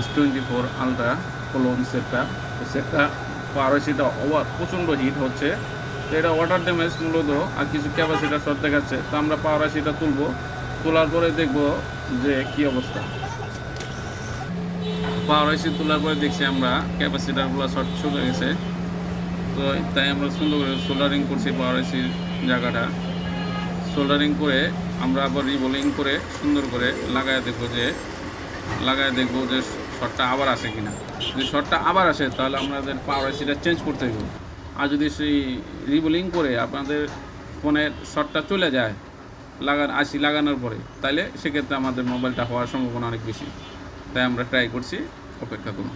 S24 ultra colon সেটটা। তো সেটটা পাওয়ার আইসিটা প্রচণ্ড হিট হচ্ছে। তো এটা ওয়াটার ড্যামেজ মূলত, আর কিছু ক্যাপাসিটার শর্ট দেখাচ্ছে। তো আমরা পাওয়ার আইসিটা তুলবো, তোলার পরে দেখবো যে কী অবস্থা। পাওয়ার আইসি তোলার পরে দেখছি আমরা ক্যাপাসিটারগুলো শর্ট চলে গেছে। তো তাই আমরা সুন্দর করে সোল্ডারিং করছি পাওয়ার আইসির জায়গাটা। সোল্ডারিং করে আমরা আবার রিবোলিং করে সুন্দর করে লাগায় দেখবো যে শর্টটা আবার আসে কিনা। যদি শর্টটা আবার আসে তাহলে আমাদের পাওয়ার আইসিটা চেঞ্জ করতে হবে। আর যদি সেই রিবোলিং করে আপনাদের ফোনের শর্টটা চলে যায় আইসি লাগানোর পরে, তাহলে সেক্ষেত্রে আমাদের মোবাইলটা হওয়ার সম্ভাবনা অনেক বেশি। তাই আমরা ট্রাই করছি, অপেক্ষা করুন।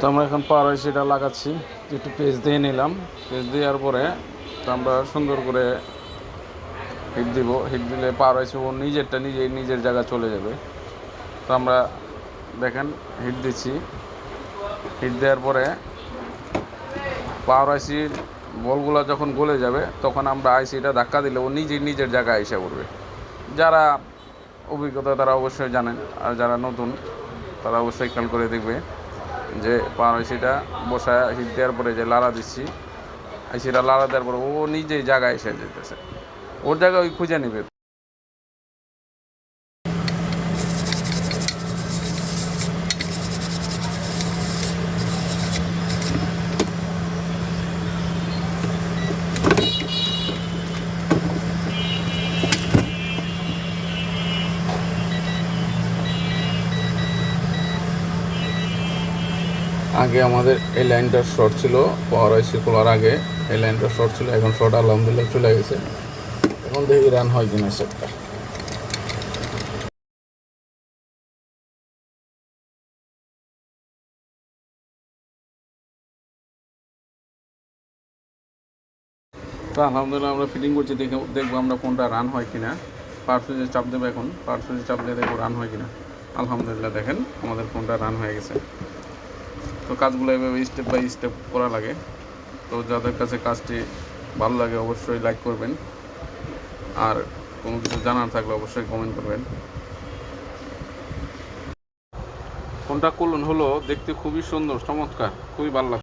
তো আমরা এখন পাওয়ার আইসিটা লাগাচ্ছি, একটু পেজ দিয়ে নিলাম। পেজ দেওয়ার পরে তো আমরা সুন্দর করে হিট দিব। হিট দিলে পাওয়ার আইসি ও নিজের জায়গায় চলে যাবে। তো আমরা দেখেন হিট দিচ্ছি। হিট দেওয়ার পরে পাওয়ার আইসির বলগুলো যখন গলে যাবে তখন আমরা আইসিটা ধাক্কা দিলে ও নিজের জায়গায় এসে পড়বে। যারা অভিজ্ঞতা তারা অবশ্যই জানেন, আর যারা নতুন তারা অবশ্যই খেয়াল করে দেখবে যে পাওয়ার আইসিটা বসায় হিট দেওয়ার পরে যে লাড়া দিচ্ছি, আইসিটা লাড়া দেওয়ার পরে ও নিজেই জায়গায় এসে যেতেছে, ওর জায়গায় ওই খুঁজে নেবে। আগে আমাদের এই লাইনটা শর্ট ছিল, পাওয়ার আইসি খোলার আগে এই লাইনটা শর্ট ছিল, এখন শর্ট আলহামদুলিল্লাহ চলে গেছে। এখন দেখি রান হয় কিনা সেটটা। তো আলহামদুলিল্লাহ আমরা ফিটিং করছি, দেখবো আমরা ফোনটা রান হয় কিনা। পাওয়ার সুইচে চাপ দেবো, এখন পাওয়ার সুইচে চাপ দিয়ে দেখবো রান হয় কিনা। আলহামদুলিল্লাহ দেখেন আমাদের ফোনটা রান হয়ে গেছে। তো কাজগুলো এভাবে স্টেপ বাই স্টেপ করা লাগে। তো যাদের কাছে কাজটি ভালো লাগে অবশ্যই লাইক করবেন, আর কোনো কিছু জানার থাকলে অবশ্যই কমেন্ট করবেন। ফোনটা কুলন হলো, দেখতে খুবই সুন্দর, চমৎকার, খুবই ভালো লাগে।